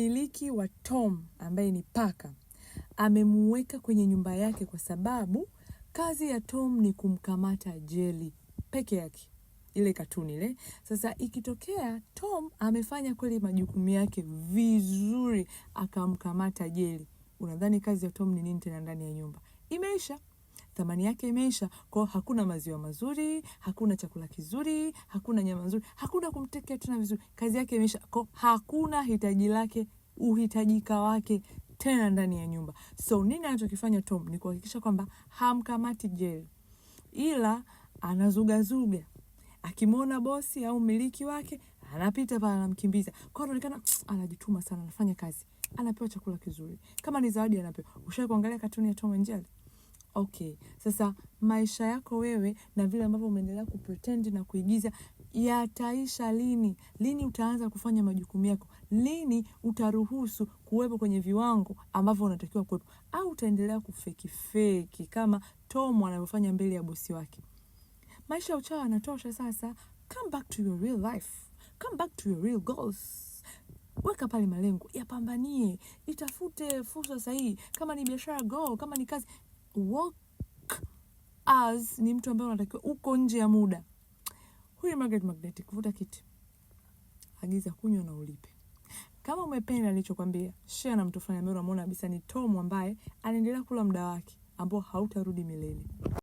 Mmiliki wa Tom ambaye ni paka amemuweka kwenye nyumba yake kwa sababu kazi ya Tom ni kumkamata Jerry peke yake. Ile katuni ile. Sasa ikitokea Tom amefanya kweli majukumu yake vizuri akamkamata Jerry. Unadhani kazi ya Tom ni nini tena ndani ya nyumba? Imeisha. Thamani yake imeisha. Kwa hakuna maziwa mazuri, hakuna chakula kizuri, hakuna nyama nzuri, hakuna kumtekea tena vizuri. Kazi yake imeisha. Kwa hakuna hitaji lake, uhitajika wake tena ndani ya nyumba. So nini anachokifanya Tom ni kuhakikisha kwamba hamkamati Jerry. Ila anazuga. Akimwona bosi au mmiliki wake, anapita pale anamkimbiza. Kwa anaonekana anajituma sana, anafanya kazi. Anapewa chakula kizuri. Kama ni zawadi anapewa. Ushawahi kuangalia katuni ya Tom and Jerry? Okay. Sasa maisha yako wewe na vile ambavyo umeendelea kupretend na kuigiza yataisha lini? Lini utaanza kufanya majukumu yako? Lini utaruhusu kuwepo kwenye viwango ambavyo unatakiwa kuwepo? Au utaendelea kufeki kama Tom anavyofanya mbele ya bosi wake? Maisha uchawa yanatosha sasa. Come back to your real life. Come back to your real goals. Weka pale malengo, yapambanie, itafute fursa sahihi. Kama ni biashara, go. Kama ni kazi, work as ni mtu ambaye unatakiwa uko nje ya muda. Huyu Margaret Magnetic, vuta kiti. Agiza kunywa na ulipe. Kama umependa nilichokwambia, share na mtu fulani ambaye unamuona kabisa ni Tom ambaye anaendelea kula muda wake ambao hautarudi milele.